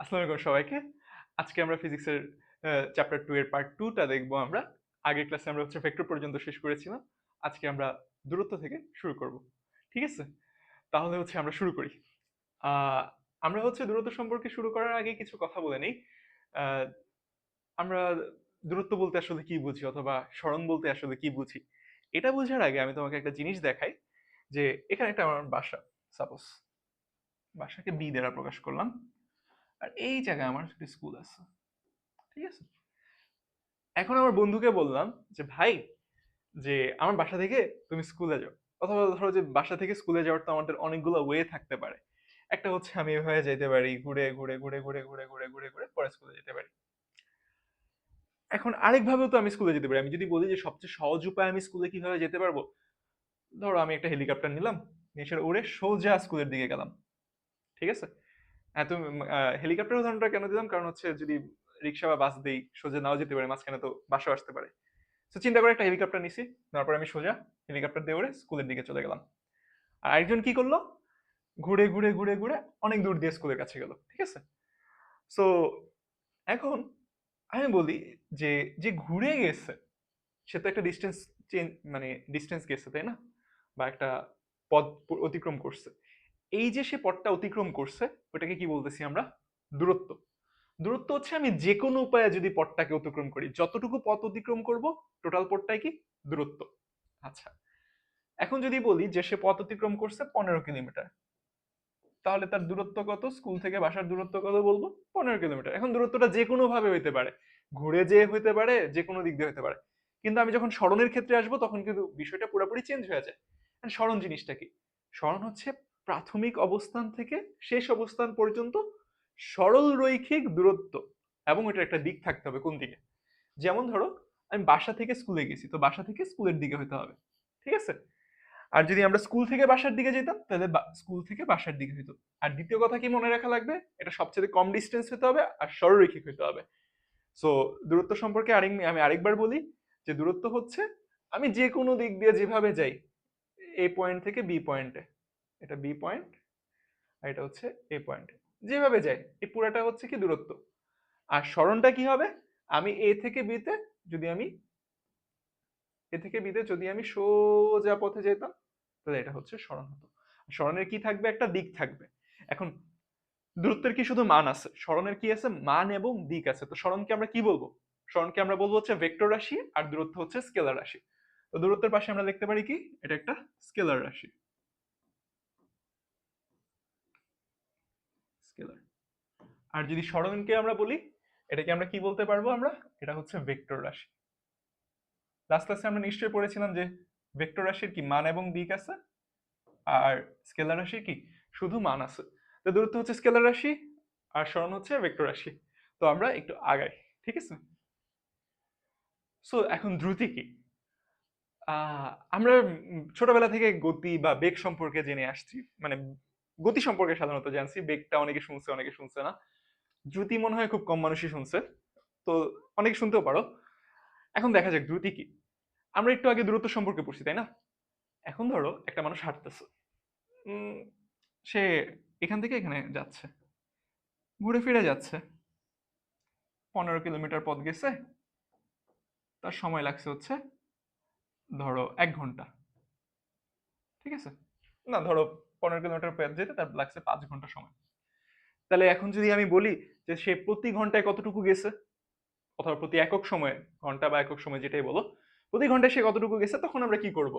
আসসালামু আলাইকুম সবাইকে। আজকে আমরা ফিজিক্সের চ্যাপ্টার 2 এর পার্ট 2 টা দেখবো আমরা। আগের ক্লাসে আমরা ভেক্টর পর্যন্ত শেষ করেছিলাম। আজকে আমরা দূরত্ব থেকে শুরু করব। ঠিক আছে? তাহলে আমরা শুরু করি। আ আমরা দূরত্ব সম্পর্কে শুরু করার আগে কিছু কথা বলে নেই। আ আমরা দূরত্ব বলতে আসলে কি বুঝি অথবা সরণ বলতে আসলে কি বুঝি? এটা বোঝার আগে আমি তোমাকে একটা জিনিস দেখাই যে এখানে একটা আমার বাসা। সাপোজ বাসাকে বি দ্বারা প্রকাশ করলাম। আর এই জায়গায় আমার একটা স্কুল আছে। ঠিক আছে? এখন আমার বন্ধুকে বললাম যে ভাই যে আমার বাসা থেকে তুমি স্কুলে যাও, অথবা ধরো যে বাসা থেকে স্কুলে যাওয়ার তো আমাদের অনেকগুলো ওয়ে থাকতে পারে। একটা আমি এভাবে যেতে পারি, ঘুরে ঘুরে ঘুরে ঘুরে ঘুরে ঘুরে ঘুরে ঘুরে পরে স্কুলে যেতে পারি। এখন আরেকভাবেও তো আমি স্কুলে যেতে পারি। আমি যদি বলি যে সবচেয়ে সহজ উপায় আমি স্কুলে কিভাবে যেতে পারবো, ধরো আমি একটা হেলিকপ্টার নিলাম, নিয়ে সেটা উড়ে সোজা স্কুলের দিকে গেলাম। ঠিক আছে? হ্যাঁ, তুমি হেলিকপ্টার উদাহরণটা কেন দিলাম, কারণ যদি রিক্সা বা বাস দেই সোজা নাও যেতে পারে, মাঝখানে তো বাসও আসতে পারে। তো চিন্তা করে একটা হেলিকপ্টার নিছি, তারপর আমি সোজা হেলিকপ্টার দিয়ে উড়ে স্কুলের দিকে চলে গেলাম। আর আরেকজন কি করলো, ঘুরে ঘুরে ঘুরে ঘুরে অনেক দূর দিয়ে স্কুলের কাছে গেল। ঠিক আছে? সো এখন আমি বলি যে যে ঘুরে গেছে সে তো একটা ডিস্টেন্স চেঞ্জ, মানে ডিস্টেন্স গেছে, তাই না? বা একটা পথ অতিক্রম করছে। এই যে সে পথটা অতিক্রম করছে, ওটাকে কি বলতেছি আমরা? দূরত্ব। দূরত্ব হচ্ছে আমি যে কোনো উপায়ে যদি পথটাকে অতিক্রম করি, যতটুকু পথ অতিক্রম করব টোটাল পথটাই কি? দূরত্ব। আচ্ছা, এখন যদি বলি যে সে পথ অতিক্রম করছে 15 কিলোমিটার, তাহলে তার দূরত্ব কত? স্কুল থেকে বাসার দূরত্ব কত বলবো? 15 কিলোমিটার। এখন দূরত্বটা যে কোনো ভাবে হইতে পারে, ঘুরে যেয়ে হইতে পারে, যে কোনো দিক দিয়ে হইতে পারে। কিন্তু আমি যখন সরণের ক্ষেত্রে আসবো তখন কিন্তু বিষয়টা পুরোপুরি চেঞ্জ হয়ে যায়। আর সরণ জিনিসটা কি? সরণ হচ্ছে প্রাথমিক অবস্থান থেকে শেষ অবস্থান পর্যন্ত সরল রৈখিক দূরত্ব, এবং এটার একটা দিক থাকতে হবে কোন দিকে। যেমন ধরো আমি বাসা থেকে স্কুলে গেছি, তো বাসা থেকে স্কুলের দিকে হইতে হবে। ঠিক আছে? আর যদি আমরা স্কুল থেকে বাসার দিকে যেতাম তাহলে স্কুল থেকে বাসার দিকে হইতো। আর দ্বিতীয় কথা কি মনে রাখা লাগবে, এটা সবচেয়ে কম ডিস্টেন্স হতে হবে আর সরলরৈখিক হতে হবে। সো দূরত্ব সম্পর্কে আমি আরেকবার বলি যে দূরত্ব হচ্ছে আমি যে কোনো দিক দিয়ে যেভাবে যাই, এ পয়েন্ট থেকে বি পয়েন্টে, এটা বি পয়েন্ট আর এটা হচ্ছে এ পয়েন্ট, যেভাবে যাই এই পুরাটা হচ্ছে কি দূরত্ব। আর সরণটা কি হবে, আমি এ থেকে বিতে যদি আমি যদি আমি সোজা পথে যেতাম তাহলে এটা হচ্ছে সরণ হতো। সরণের কি থাকবে? একটা দিক থাকবে। এখন দূরত্বের কি শুধু মান আছে? সরণের কি আছে? মান এবং দিক আছে। তো সরণকে আমরা কি বলবো? সরণকে আমরা বলবো হচ্ছে ভেক্টর রাশি, আর দূরত্ব হচ্ছে স্কেলার রাশি। তো দূরত্বের পাশে আমরা লিখতে পারি কি? এটা একটা স্কেলার রাশি, স্কেলার। আর যদি সরণকে আমরা বলি, এটাকে আমরা কি বলতে পারবো? আমরা এটা হচ্ছে ভেক্টর রাশি। লাস্ট ক্লাসে আমরা নিশ্চয়ই পড়েছিলাম যে ভেক্টর রাশির কি মান এবং দিক আছে, আর স্কেলার রাশির কি শুধু মান আছে। তো দূরত্ব হচ্ছে স্কেলার রাশি আর সরণ হচ্ছে ভেক্টর রাশি। তো আমরা একটু আগাই। ঠিক আছে? সো এখন দ্রুতি কি? আমরা ছোটবেলা থেকে গতি বা বেগ সম্পর্কে জেনে আসছি, মানে গতি সম্পর্কে সাধারণত জানছি, বেগটা অনেকে শুনছে অনেকে শুনছে না। দ্রুতি মনে হয় খুব কম মানুষই শুনছে, তো অনেকে শুনতেও পারো। এখন দেখা যাক দ্রুতি কি। আমরা একটু আগে দূরত্ব সম্পর্কে পড়ছি, তাই না? এখন ধরো একটা মানুষ হাঁটতেছে, উম, সে এখান থেকে এখানে যাচ্ছে, ঘুরে ফিরে যাচ্ছে, 15 কিলোমিটার পথ গেছে, তার সময় লাগছে ধরো 1 ঘন্টা। ঠিক আছে? না, ধরো 15 কিলোমিটার পথ যেতে তার লাগছে 5 ঘন্টা সময়। তাহলে এখন যদি আমি বলি যে সে প্রতি ঘন্টায় কতটুকু গেছে, অথবা প্রতি একক সময়ে, ঘন্টা বা একক সময় যেটাই বলো, প্রতি ঘন্টায় সে কতটুকু গেছে, তখন আমরা কি করব?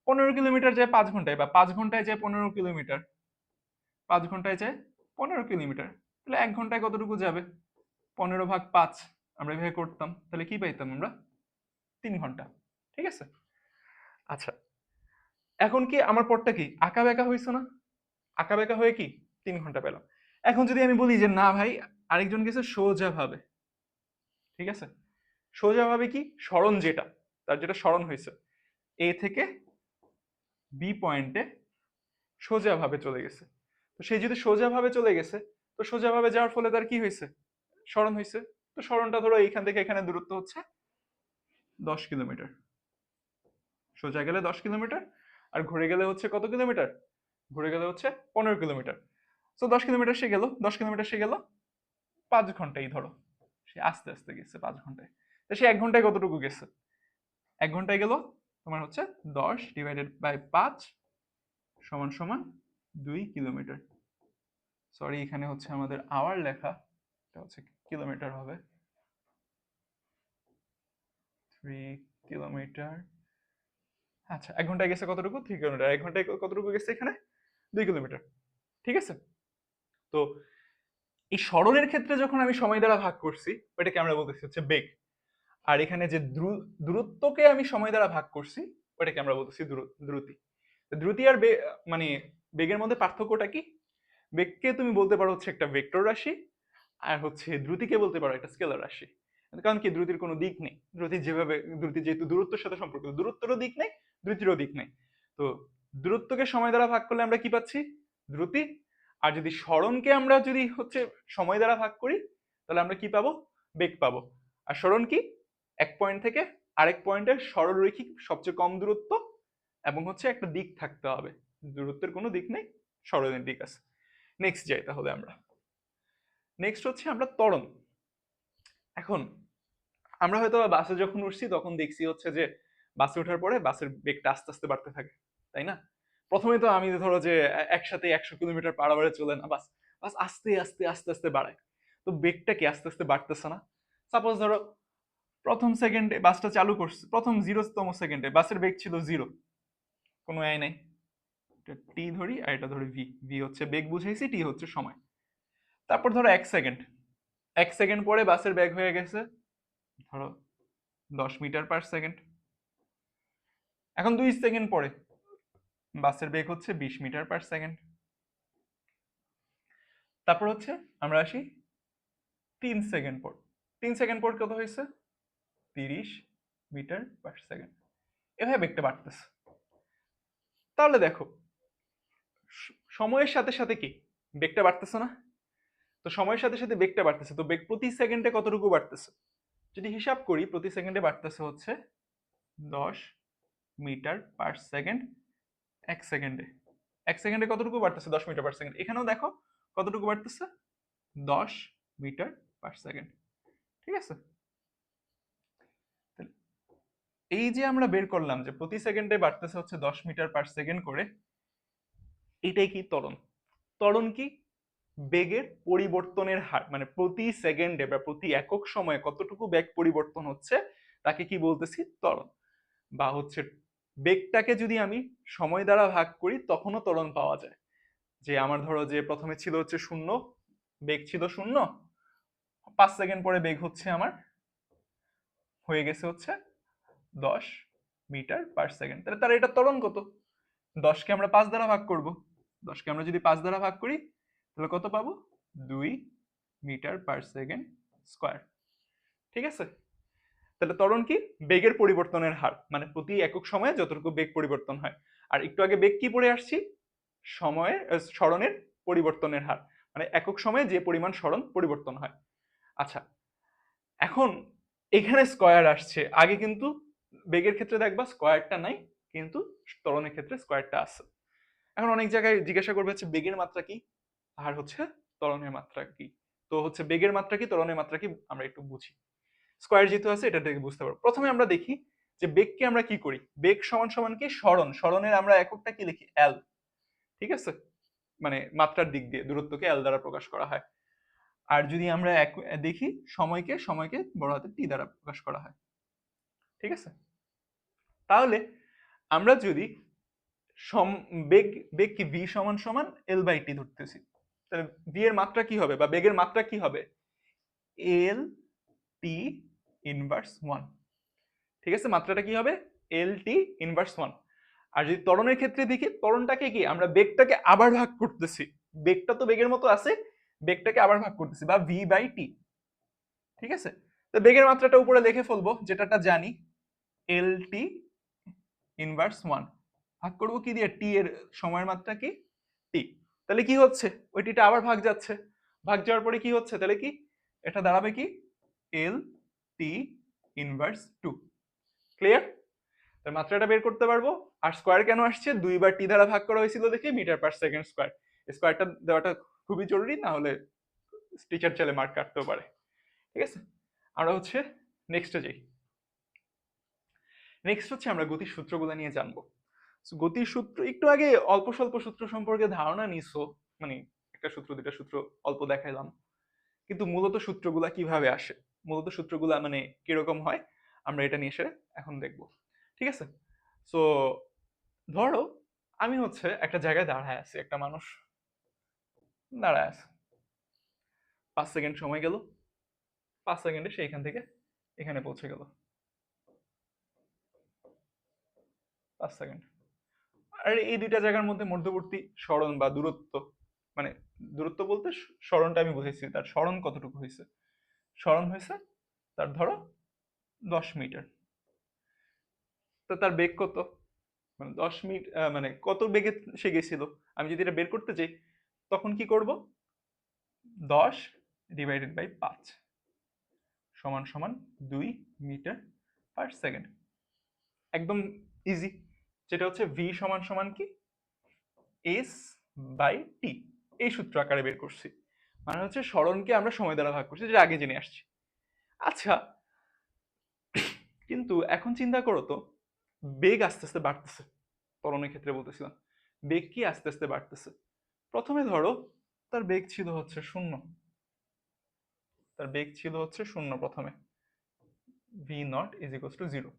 15 কিলোমিটার যায় 5 ঘন্টায়, বা 5 ঘন্টায় যায় 15 কিলোমিটার, 5 ঘন্টায় যায় 15 কিলোমিটার, তাহলে 1 ঘন্টায় কতটুকু যাবে? 15 ভাগ 5 আমরা এভাবে করতাম, তাহলে কি পাইতাম আমরা? 3 ঘন্টা। ঠিক আছে? আচ্ছা, এখন কি আমার পথটা কি আঁকা বেঁকা হয়েছে না? আঁকা বেঁকা হয়ে কি 3 ঘন্টা পেলাম। এখন যদি আমি বলি যে না ভাই, আরেকজন গেছে সোজা ভাবে। ঠিক আছে? সোজা ভাবে কি সরণ, যেটা তার যেটা সরণ হয়েছে এ থেকে বি পয়েন্টে সোজা ভাবে চলে গেছে। তো সে যদি সোজা ভাবে চলে গেছে, তো সোজা ভাবে যাওয়ার ফলে তার কি হয়েছে? সরণ হয়েছে। তো সরণটা ধরো এইখান থেকে এখানে দূরত্ব হচ্ছে 10 কিলোমিটার। সোজা গেলে 10 কিলোমিটার, আর ঘুরে গেলে হচ্ছে কত কিলোমিটার? ঘুরে গেলে হচ্ছে 15 কিলোমিটার। তো 10 কিলোমিটার সে গেল, 10 কিলোমিটার সে গেল। 5 ঘন্টাই ধরো, সে আস্তে আস্তে গেছে 5 ঘন্টায়, তো সে 1 ঘন্টায় কতটুকু গেছে? 1 ঘন্টায় গেল তোমার হচ্ছে 10/5 সমান সমান 2 কিলোমিটার। সরি, এখানে হচ্ছে আমাদের আওয়ার লেখা, এটা হচ্ছে কিলোমিটার হবে। 3 কিলোমিটার। আচ্ছা, 1 ঘন্টায় গেছে কতটুকু? 3 কিলোমিটার। 1 ঘন্টায় কতটুকু গেছে এখানে? 2 কিলোমিটার। ঠিক আছে, তো এই সরণের ক্ষেত্রে যখন আমি সময় দ্বারা ভাগ করছি, ওইটাকে আমরা বলতেছি হচ্ছে বেগ। আর এখানে যে দূরত্বকে আমি সময় দ্বারা ভাগ করছি, ওটাকে আমরা বলতেছি দ্রুতি। দ্রুতি আর মানে বেগের মধ্যে পার্থক্যটা কি? বেগকে তুমি বলতে পারো হচ্ছে একটা ভেক্টর রাশি, আর হচ্ছে দ্রুতিকে বলতে পারো একটা স্কেলার রাশি। কারণ কি, দ্রুতির কোনো দিক নেই। দ্রুতি যেহেতু দূরত্বের সাথে সম্পর্কিত, দূরত্বেরও দিক নেই, দ্রুতিরও দিক নেই। তো দূরত্বকে সময় দ্বারা ভাগ করলে আমরা কি পাচ্ছি? দ্রুতি। আর যদি সরণকে আমরা যদি হচ্ছে সময় দ্বারা ভাগ করি, তাহলে আমরা কি পাবো? বেগ পাবো। আর সরণ কি? এক পয়েন্ট থেকে আরেক পয়েন্টের সরলরৈখিক সবচেয়ে কম দূরত্ব, এবং হচ্ছে একটা দিক থাকতে হবে। দূরত্বের কোনো দিক নেই, সরণের দিক আছে। নেক্সট যাই তাহলে আমরা। নেক্সট হচ্ছে আমরা ত্বরণ। এখন আমরা হয়তো বাসে যখন উঠছি তখন দেখছি হচ্ছে যে বাসে ওঠার পরে বাসের বেগটা আস্তে আস্তে বাড়তে থাকে, তাই না? প্রথমে তো আমি ধরো যে একসাথে 100 কিলোমিটার পার আওয়ারে চলে না, বাস বাস আস্তে আস্তে আস্তে আস্তে বাড়ায়। তো বেগটা কি আস্তে আস্তে বাড়তেছে না? সাপোজ ধরো প্রথম সেকেন্ডে বাসটা চালু করছে, প্রথম 0তম সেকেন্ডে বাসের বেগ ছিল 0, কোনো আয় নাই। টি ধরি আর এটা ধরি ভি। ভি হচ্ছে বেগ বুঝাইছি, টি হচ্ছে সময়। তারপর ধরো 1 সেকেন্ড, 1 সেকেন্ড পরে বাসের বেগ হয়ে গেছে ধরো 10 মিটার/সেকেন্ড। এখন 2 সেকেন্ড পরে বাসের বেগ হচ্ছে 20 মিটার/সেকেন্ড। তারপর হচ্ছে আমরা আসি 3 সেকেন্ড পর। 3 সেকেন্ড পর কত হয়েছে? 30 মিটার/সেকেন্ড। এভাবে বেগটা বাড়তেছে। তাহলে দেখো, সময়ের সাথে সাথে কি বেগটা বাড়তেছে না? তো সময়ের সাথে সাথে বেগটা বাড়তেছে, তো বেগ প্রতি সেকেন্ডে কতটুকু বাড়তেছে? যদি হিসাব করি, প্রতি সেকেন্ডে বাড়তেছে হচ্ছে 10 মিটার/সেকেন্ড। 1 সেকেন্ডে, 1 সেকেন্ডে কতটুকু বাড়তেছে? 10 মিটার/সেকেন্ড। এখানেও দেখো কতটুকু বাড়তেছে? 10 মিটার/সেকেন্ড। ঠিক আছে, এই যে আমরা বের করলাম যে প্রতি সেকেন্ডে বাড়তেছে হচ্ছে 10 মিটার/সেকেন্ড করে, এটাই কি ত্বরণ? ত্বরণ কি? বেগের পরিবর্তনের হার, মানে প্রতি সেকেন্ডে বা প্রতি একক সময়ে কতটুকু বেগ পরিবর্তন হচ্ছে, তাকে কি বলতেছি? ত্বরণ। বা হচ্ছে বেগটাকে যদি আমি সময় দ্বারা ভাগ করি তখনও ত্বরণ পাওয়া যায়। যে আমার ধরো যে প্রথমে ছিল হচ্ছে 0, বেগ ছিল 0, 5 সেকেন্ড পরে বেগ হচ্ছে আমার হয়ে গেছে হচ্ছে 10 মিটার/সেকেন্ড। তাহলে তার এটা ত্বরণ কত? 10কে আমরা 5 দ্বারা ভাগ করব। 10কে আমরা যদি 5 দ্বারা ভাগ করি তাহলে কত পাবো? 2 মিটার/সেকেন্ড স্কয়ার। ঠিক আছে, তাহলে ত্বরণ কি? বেগের পরিবর্তনের হার, মানে প্রতি একক সময়ে যতটুকু বেগ পরিবর্তন হয়। আর একটু আগে বেগ কি পড়ে আসছি? সময়ের সরণের পরিবর্তনের হার, মানে একক সময়ে যে পরিমাণ সরণ পরিবর্তন হয়। আচ্ছা, এখন এখানে স্কয়ার আসছে, আগে কিন্তু বেগের ক্ষেত্রে দেখবা স্কয়ারটা নাই, কিন্তু ত্বরণের ক্ষেত্রে স্কয়ারটা আছে। এখন অনেক জায়গায় জিজ্ঞাসা করবে হচ্ছে বেগের মাত্রা কি আর হচ্ছে ত্বরণের মাত্রা কি। তো হচ্ছে বেগের মাত্রা কি, ত্বরণের মাত্রা কি আমরা একটু বুঝি। স্কয়ার যেহেতু আছে এটা থেকে বুঝতে পারবো। প্রথমে আমরা দেখি যে বেগকে আমরা কি করি। বেগ সমান সমান কি? সরণ। সরণের আমরা এককটা কি লিখি? এল। ঠিক আছে, মানে মাত্রার দিক দিয়ে দূরত্বকে এল দ্বারা প্রকাশ করা হয়। আর যদি আমরা দেখি সময়কে, সময়কে বড় হাতের টি দ্বারা প্রকাশ করা হয়। ঠিক আছে, তাহলে আমরা যদি বেগ বেগ কি ভি সমান সমান এল বাই টি ধরতেছি, তাহলে ভি এর মাত্রা কি হবে বা বেগের মাত্রা কি হবে? এল টি ইনভার্স 1। ঠিক আছে, মাত্রাটা কি হবে? এল টি ইনভার্স 1। আর যদি ত্বরণের ক্ষেত্রে দেখি, ত্বরণটাকে কি আমরা বেগটাকে আবার ভাগ করতেছি। বেগটা তো বেগের মতো আছে, বেগটাকে আবার ভাগ করতেছি, বা ভি বাই টি। ঠিক আছে, তো বেগের মাত্রাটা উপরে লিখে ফেলবো, যেটাটা জানি, এল টি ইনভার্স 1 ভাগ করবো কি দিয়ে? টি এর সময়ের মাত্রা কি? টি। তাহলে কি হচ্ছে? ওই টিটা আবার ভাগ যাচ্ছে, ভাগ যাওয়ার পরে কি হচ্ছে? তাহলে কি এটা দাঁড়াবে কি? এল টি ইনভার্স 2। ক্লিয়ার? তার মাত্রাটা বের করতে পারবো। আর স্কয়ার কেন আসছে? 2 বার টি দ্বারা ভাগ করা হয়েছিল দেখে মিটার পার সেকেন্ড স্কয়ার। স্কয়ারটা দেওয়াটা খুবই জরুরি, না হলে টিচার চাইলে মার্ক কাটতেও পারে। ঠিক আছে, আমরা হচ্ছে নেক্সটে যাই। নেক্সট হচ্ছে আমরা গতির সূত্রগুলো নিয়ে জানবো। গতির সূত্র একটু আগে অল্প স্বল্প সূত্র সম্পর্কে ধারণা নিছো, মানে একটা সূত্র দুটা সূত্র অল্প দেখাইলাম, কিন্তু মূলত সূত্রগুলা কিভাবে আসে, মূলত সূত্রগুলা মানে কিরকম হয়, আমরা এটা নিয়ে এসে এখন দেখবো। ঠিক আছে, সো ধরো আমি হচ্ছে একটা জায়গায় দাঁড়ায় আছি, একটা মানুষ দাঁড়ায় আছে, 5 সেকেন্ড সময় গেল, 5 সেকেন্ডে সে এখান থেকে এখানে পৌঁছে গেল, 5 সেকেন্ড। আর এই দুইটা জায়গার মধ্যে মধ্যবর্তী সরণ বা দূরত্ব, মানে দূরত্ব বলতে সরণটা আমি বুঝেছি, তার সরণ কতটুকু হয়েছে, সরণ হয়েছে তার ধরো 10 মিটার। তো তার বেগ কত, মানে 10 মিটার মানে কত বেগে সে গেছিল, আমি যদি এটা বের করতে চাই তখন কি করব, 10/5 সমান সমান 2 মিটার/সেকেন্ড। একদম ইজি, যেটা হচ্ছে ভি সমান সমান কি s/t, এই সূত্র আকারে বের করছি। মানে হচ্ছে সরণকে আমরা সময় দ্বারা ভাগ করছি, যেটা আগে জেনে আসছি। আচ্ছা, কিন্তু এখন চিন্তা করো তো, বেগ আস্তে আস্তে বাড়তেছে, ত্বরণের ক্ষেত্রে বলতেছিলাম, বেগ কি আস্তে আস্তে বাড়তেছে। প্রথমে ধরো তার বেগ ছিল হচ্ছে 0, তার বেগ ছিল হচ্ছে 0 প্রথমে, v0 = 0,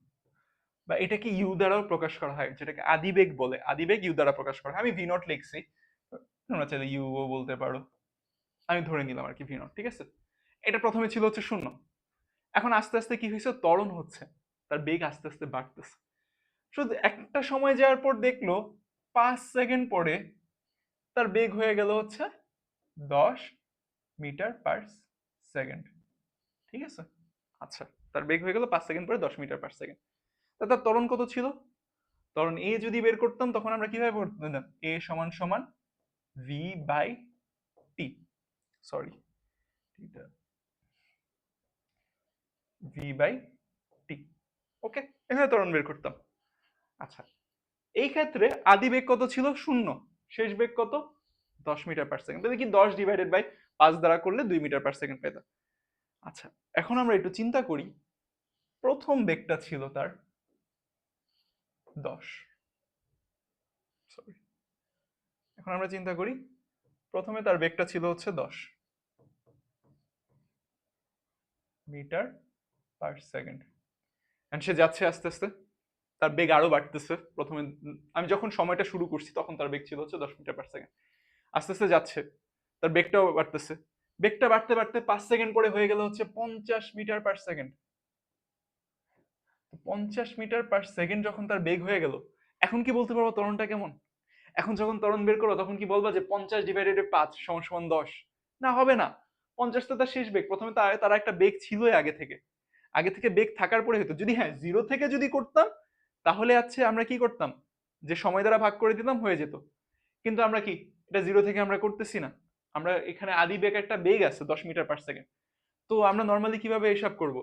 বা এটাকে ইউ দ্বারাও প্রকাশ করা হয়, যেটাকে আদিবেগ বলে, আদিবেগ ইউ দ্বারা প্রকাশ করা হয়। আমি v0 লিখছি, তোমরা চাইলে ইউ ও বলতে পারো, আমি ধরে নিলাম আর কি v0। ঠিক আছে, এটা প্রথমে ছিল হচ্ছে 0, এখন আস্তে আস্তে কি হয়েছে, ত্বরণ হচ্ছে, তার বেগ আস্তে আস্তে বাড়তেছে। শুধু একটা সময় যাওয়ার পর দেখলো 5 সেকেন্ড পরে তার বেগ হয়ে গেল হচ্ছে 10 মিটার/সেকেন্ড। ঠিক আছে, আচ্ছা, তার বেগ হয়ে গেল 5 সেকেন্ড পরে 10 মিটার/সেকেন্ড। তা তার ত্বরণ কত ছিল, ত্বরণ এ যদি বের করতাম তখন আমরা কিভাবে করতাম, এ সমান সমান v/t, সরি v/t, ওকে, এভাবে ত্বরণ বের করতাম। আচ্ছা, এই ক্ষেত্রে আদি বেগ কত ছিল, 0, শেষ বেগ কত, 10 মিটার/সেকেন্ড। তাহলে কি 10/5 দ্বারা করলে 2 মিটার/সেকেন্ড পেতাম। আচ্ছা, এখন আমরা একটু চিন্তা করি, প্রথম বেগটা ছিল তার 10, সরি, এখন আমরা চিন্তা করি প্রথমে তার বেগটা ছিল হচ্ছে 10 মিটার/সেকেন্ড, সে যাচ্ছে আস্তে আস্তে, তার বেগ আরো বাড়তেছে। প্রথমে আমি যখন সময়টা শুরু করছি তখন তার বেগ ছিল হচ্ছে 10 মিটার/সেকেন্ড, আস্তে আস্তে যাচ্ছে, তার বেগটাও বাড়তেছে, বেগটা বাড়তে বাড়তে 5 সেকেন্ড পরে হয়ে গেল হচ্ছে 50 মিটার/সেকেন্ড। 50 মিটার/সেকেন্ড যখন তার বেগ হয়ে গেল, এখন কি বলতে পারবো ত্বরণটা কেমন। এখন যখন ত্বরণ বের করো তখন কি বলবা যে 50/5 = 10, না, হবে না। 50 তো তার শেষ বেগ, প্রথমে তার একটা বেগ ছিল আগে থেকে, আগে থেকে বেগ থাকার পরে হতো, যদি হ্যাঁ 0 থেকে যদি করতাম তাহলে আছে আমরা কি করতাম, যে সময় দ্বারা ভাগ করে দিতাম হয়ে যেত। কিন্তু আমরা কি এটা 0 থেকে আমরা করতেছি না, আমরা এখানে আদি বেগ একটা বেগ আছে 10 মিটার/সেকেন্ড। তো আমরা নর্মালি কিভাবে হিসাব করব,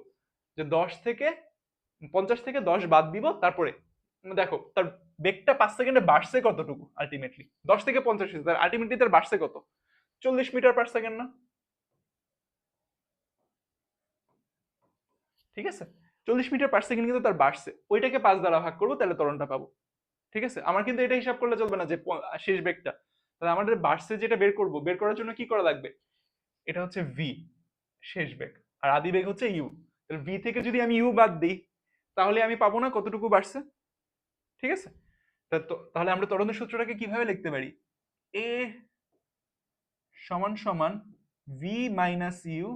যে 50 থেকে 10 বাদ দিব, তারপরে দেখো তার বেগটা 5 সেকেন্ডে বাড়ছে কতটুকু, আলটিমেটলি 10 থেকে 50 হয়েছে, তার আলটিমেটলি তার বাড়ছে কত, 40 মিটার/সেকেন্ড না। ঠিক আছে, 40 মিটার/সেকেন্ড কিন্তু তার বাড়ছে, ওইটাকে 5 দ্বারা ভাগ করবো তাহলে ত্বরণটা পাবো। ঠিক আছে, আমার কিন্তু এটা হিসাব করলে চলবে না যে শেষ বেগটা, তাহলে আমাদের বাড়ছে যেটা বের করব, বের করার জন্য কি করা লাগবে, এটা হচ্ছে ভি, শেষ বেগ, আর আদি বেগ হচ্ছে ইউ। তাহলে ভি থেকে যদি আমি ইউ বাদ দিই তাহলে আমি পাবো না কতটুকু বাড়ছে। ঠিক আছে, তাহলে আমরা ত্বরণের সূত্রটাকে কিভাবে লিখতে পারি, এ সমান সমান V minus U,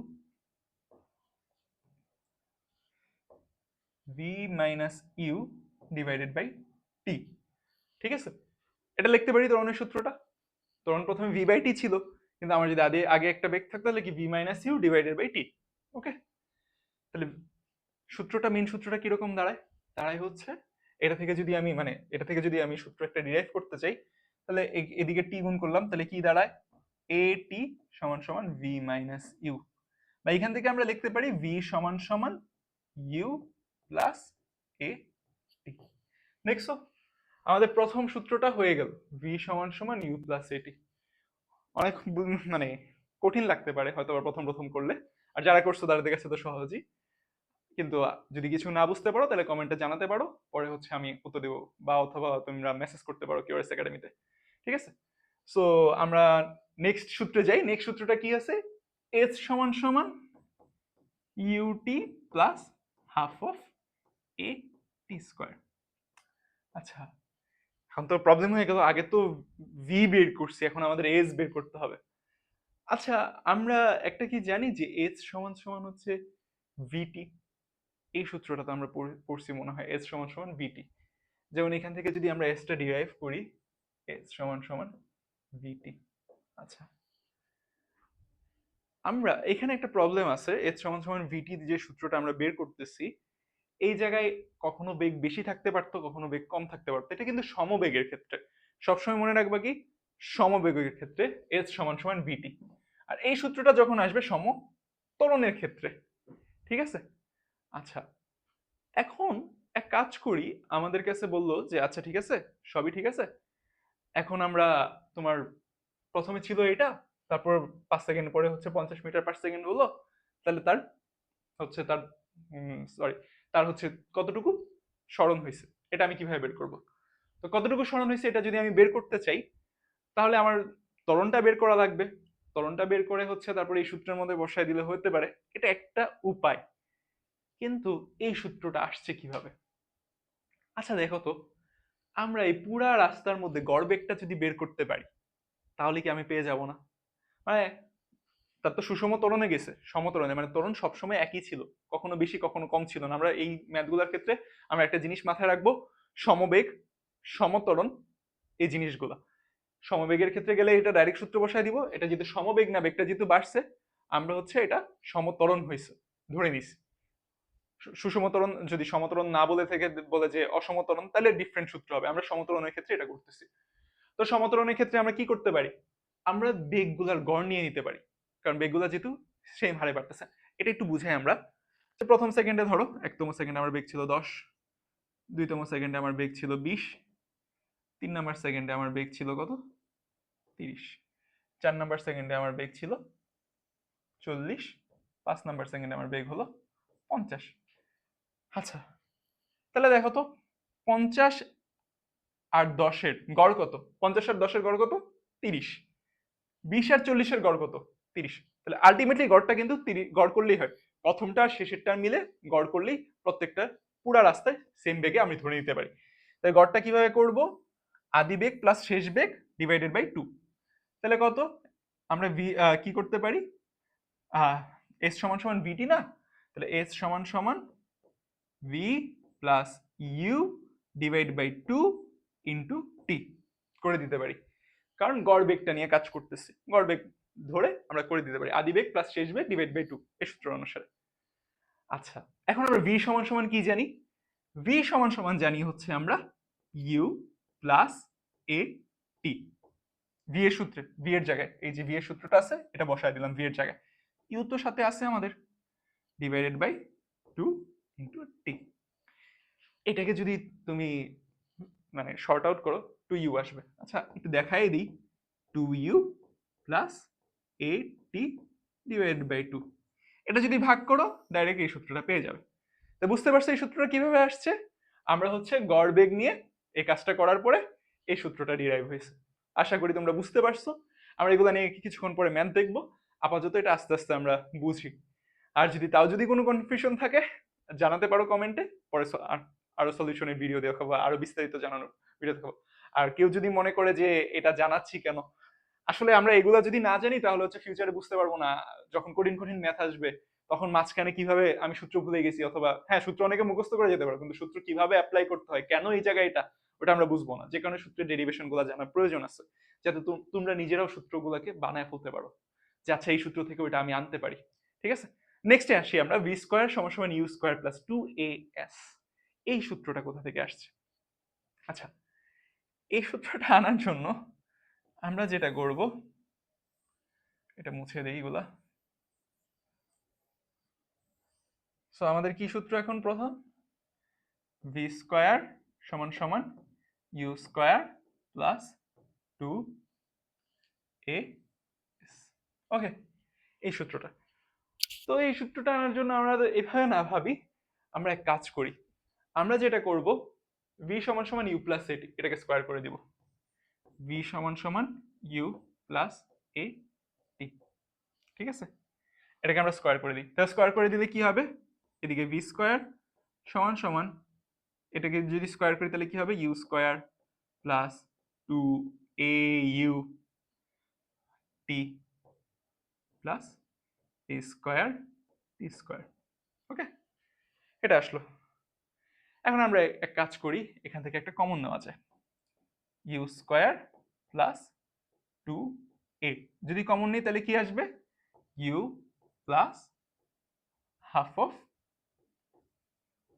V minus U divided by T. ঠিক আছে, এটা লিখতে পারি ত্বরণের সূত্রটা। ত্বরণ প্রথমে ভি বাই টি ছিল, কিন্তু আমার যদি আগে একটা বেগ থাকতো তাহলে কি V minus U divided by T. Okay, তাহলে সূত্রটা, মেন সূত্রটা কিরকম দাঁড়ায়, দাঁড়ায় হচ্ছে এটা থেকে যদি আমি সূত্র একটা ডিরাইভ করতে চাই, তাহলে এদিকে টি গুণ করলাম, তাহলে কি দাঁড়ায়, এ টি সমান সমান ভি মাইনাস ইউ, বা এখান থেকে আমরা লিখতে পারি ভি সমান সমান ইউ প্লাস এ টি। দেখছো, আমাদের প্রথম সূত্রটা হয়ে গেল, ভি সমান সমান ইউ প্লাস এ টি। অনেক মানে কঠিন লাগতে পারে হয়তো প্রথম প্রথম করলে, আর যারা করছো তাদের কাছে তো সহজই। কিন্তু যদি কিছু না বুঝতে পারো তাহলে কমেন্টে জানাতে পারো, পরে হচ্ছে আমি উত্তর দেবো, বা অথবা তোমরা মেসেজ করতে পারো কিউআরএস একাডেমিতে। ঠিক আছে, সো আমরা নেক্সট সূত্রে যাই। নেক্সট সূত্রটা কি আছে? এইচ সমান সমান U T plus half of A T square. আচ্ছা, এখন তো প্রবলেম হয়ে গেল, আগে তো ভি বের করছি, এখন আমাদের এস বের করতে হবে। আচ্ছা, আমরা একটা কি জানি যে এইচ সমান সমান হচ্ছে ভিটি। এই সূত্রটা তো আমরা পড়ছি মনে হয়, এস সমান সমান ভিটি। যেমন এখান থেকে যদি আমরা এসটা ডিরাইভ করি, এস সমান সমান ভিটি। আচ্ছা, আমরা এখানে একটা প্রবলেম আছে, এস সমান সমান ভিটি যে সূত্রটা আমরা বের করতেছি, এই জায়গায় কখনো বেগ বেশি থাকতে পারতো, কখনো বেগ কম থাকতে পারতো। এটা কিন্তু সমবেগের ক্ষেত্রে, সবসময় মনে রাখবা কি, সমবেগের ক্ষেত্রে এস সমান সমান ভিটি। আর এই সূত্রটা যখন আসবে সমত্বরণের ক্ষেত্রে। ঠিক আছে, আচ্ছা এখন এক কাজ করি, আমাদের কাছে বললো যে আচ্ছা ঠিক আছে, সবই ঠিক আছে, এখন আমরা তোমার প্রথমে ছিল এটা, তারপর 5 সেকেন্ড পরে হচ্ছে 50 মিটার/সেকেন্ড হলো, তাহলে তার হচ্ছে তার সরি তার হচ্ছে কতটুকু সরণ হয়েছে, এটা আমি কিভাবে বের করব? তো কতটুকু সরণ হয়েছে এটা যদি আমি বের করতে চাই, তাহলে আমার ত্বরণটা বের করা লাগবে। ত্বরণটা বের করে হচ্ছে তারপরে এই সূত্রের মধ্যে বসায় দিলে হতে পারে, এটা একটা উপায়। কিন্তু এই সূত্রটা আসছে কিভাবে? আচ্ছা দেখো তো, আমরা এই পুরা রাস্তার মধ্যে গড় বেগটা যদি বের করতে পারি, তাহলে কি আমি পেয়ে যাব না? মানে তার তো সুষম ত্বরণে গেছে, সমত্বরণে, মানে ত্বরণ সবসময় একই ছিল, কখনো বেশি কখনো কম ছিল না। আমরা এই ম্যাথগুলোর ক্ষেত্রে আমরা একটা জিনিস মাথায় রাখবো, সমবেগ, সমত্বরণ, এই জিনিসগুলা। সমবেগের ক্ষেত্রে গেলে এটা ডাইরেক্ট সূত্র বসায় দিব, এটা যেহেতু সমবেগ না, বেগটা যেহেতু বাড়ছে, আমরা হচ্ছে এটা সমত্বরণ হয়েছে ধরে নিছি। সুষম ত্বরণ যদি সমত্বরণ না বলে থেকে বলে যে অসমত্বরণ, তাহলে ডিফারেন্ট সূত্র হবে। আমরা সমত্বরণের ক্ষেত্রে এটা করতেছি। তো সমত্বরণের ক্ষেত্রে আমরা কি করতে পারি? আমরা বেগগুলার গড় নিয়ে নিতে পারি, কারণ বেগগুলা যেহেতু সেম হারে বাড়তেছে। এটা একটু বুঝাই আমরা। প্রথম সেকেন্ডে ধরো, একতম সেকেন্ডে আমার বেগ ছিল 10, দুইতম সেকেন্ডে আমার বেগ ছিল 20, 3 নাম্বার সেকেন্ডে আমার বেগ ছিল কত, 30, 4 নাম্বার সেকেন্ডে আমার বেগ ছিল 40, 5 নাম্বার সেকেন্ডে আমার বেগ হলো 50। আচ্ছা, তাহলে দেখো তো, 50 আর 10-এর গড় কত? 50 আর 10-এর গড় কত? 30। 20 আর 40-এর গড় কত? 30। তাহলে আলটিমেটলি গড়টা কিন্তু গড় করলেই হয়, প্রথমটা আর শেষেরটা মিলে গড় করলেই প্রত্যেকটা পুরা রাস্তায় সেম বেগে আমি ধরে নিতে পারি। তাই গড়টা কিভাবে করব? আদি বেগ প্লাস শেষ বেগ ডিভাইডেড বাই 2। তাহলে কত? আমরা কি করতে পারি, এস সমান সমান ভিটি না, তাহলে এস সমান সমান V plus U divide by 2 into T করে দিতে পারি, কারণ গড় বেগটা নিয়ে কাজ করতেছি, গড় বেগ ধরে আমরা করে দিতে পারি আদি বেগ প্লাস শেষ বেগ ডিভাইড বাই 2 এই সূত্র অনুসারে। আচ্ছা, এখন আমরা ভি সমান সমান কি জানি? ভি সমান সমান জানি হচ্ছে আমরা U plus A T. V এর সূত্রে, ভি এর জায়গায় এই যে ভি এর সূত্রটা আছে, এটা বসায় দিলাম ভি এর জায়গায়, ইউ তো সাথে আছে আমাদের, ডিভাইডেড বাই 2 ইন্টু টি। এটাকে যদি তুমি মানে শর্ট আউট করো, 2u আসবে। আচ্ছা একটু দেখাই দিই, 2u plus A T divided by 2, এটা যদি ভাগ করো ডাইরেক্ট এই সূত্রটা পেয়ে যাবে। তো বুঝতে পারছো এই সূত্রটা কিভাবে আসছে? আমরা হচ্ছে গড় বেগ নিয়ে এই কাজটা করার পরে এই সূত্রটা ডিরাইভ হয়েছে। আশা করি তোমরা বুঝতে পারছো। আমরা এগুলো নিয়ে কিছুক্ষণ পরে ম্যাথ দেখবো, আপাতত এটা আস্তে আস্তে আমরা বুঝি। আর যদি কোনো কনফিউশন থাকে জানাতে পারো কমেন্টে, পরে আরো সলিউশনের ভিডিও দেখাবো, আরো বিস্তারিত জানানোর ভিডিও দেখাবো। আর কেউ যদি মনে করে যে এটা জানাচ্ছি কেন, আসলে আমরা এগুলা যদি না জানি তাহলে হচ্ছে ফিউচারে বুঝতে পারবো না, যখন কঠিন কঠিন ম্যাথ আসবে তখন মাঝখানে কিভাবে আমি সূত্র ভুলে গেছি, অথবা হ্যাঁ সূত্র অনেকে মুখস্থ করে যেতে পারে, কিন্তু সূত্র কিভাবে অ্যাপ্লাই করতে হয়, কেন এই জায়গায় এটা, ওটা আমরা বুঝবো না। যে কারণে সূত্রের ডেরিভেশন গুলা জানার প্রয়োজন আছে, যাতে তোমরা নিজেরাও সূত্রগুলোকে বানায় ফেলতে পারো, যে আচ্ছা এই সূত্র থেকে ওটা আমি আনতে পারি। ঠিক আছে, নেক্সটে আসি আমরা, ভি স্কোয়ার সমান সমান ইউ স্কোয়ার প্লাস 2as, এই সূত্রটা কোথা থেকে আসছে? আচ্ছা, এই সূত্রটা আনার জন্য আমরা যেটা করব, এটা মুছে দেই এগুলা। সো আমাদের কি সূত্র এখন? প্রথম ভি স্কোয়ার সমান সমান ইউ স্কোয়ার প্লাস 2a, ওকে। এই সূত্রটা। তো এই সূত্রটা আনার জন্য আমরা এভাবে না ভাবি, আমরা এক কাজ করি। আমরা যেটা করব, ভি সমান সমান ইউ প্লাস এটি, এটাকে স্কোয়ার করে দিব। ভি সমান সমান ইউ প্লাস এ টি, ঠিক আছে? এটাকে আমরা স্কোয়ার করে দিই। তাহলে স্কোয়ার করে দিলে কি হবে? এদিকে ভি স্কোয়ার সমান সমান, এটাকে যদি স্কোয়ার করি তাহলে কি হবে? U square plus two A U T plus A square T square. Okay, এটা আসলো। এখন আমরা এক কাজ করি, এখান থেকে একটা কমন নেওয়া যায়। U square plus two A, যদি কমন নিই তাহলে কি আসবে? U plus half of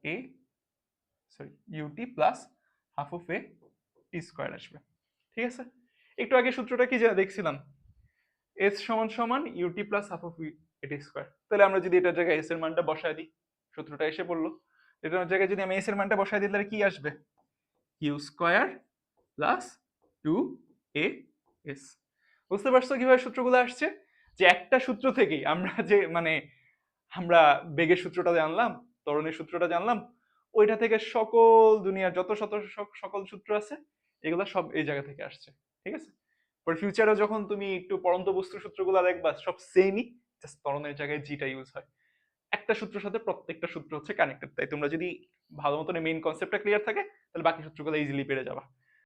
A, sorry U T plus half of A T square আসবে, ঠিক আছে? একটু আগে সূত্রটা কি যা দেখছিলাম, এস সমান সমান ইউটি প্লাস হাফ অফ এটি স্কোয়ার। তাহলে আমরা যদি এটার জায়গায় এস এর মানটা বসায় দিই, সূত্রটা এসে পড়লো। এটার জায়গায় যদি আমি এস এর মানটা বসায় দিই তাহলে কি আসবে? U square plus two A S. বুঝতে পারছো কিভাবে সূত্রগুলো আসছে? যে একটা সূত্র থেকেই আমরা যে মানে আমরা বেগের সূত্রটা জানলাম, ত্বরণের সূত্রটা জানলাম, ওইটা থেকে সকল দুনিয়ার যত শত সকল সূত্র আছে এগুলো সব এই জায়গা থেকে আসছে, ঠিক আছে? পরে ফিউচারেও যখন তুমি একটু পড়ন্ত বস্তুর সূত্রগুলো দেখবা সব সেমই, জাস্ট ত্বরণের জায়গায় জিটা ইউজ হয়। একটা সূত্রের সাথে প্রত্যেকটা সূত্র হচ্ছে কানেক্টেড, তাই তোমরা যদি ভালো মতন মেইন কনসেপ্টটা ক্লিয়ার থাকে তাহলে বাকি সূত্রগুলো ইজিলি পেরে যাবা।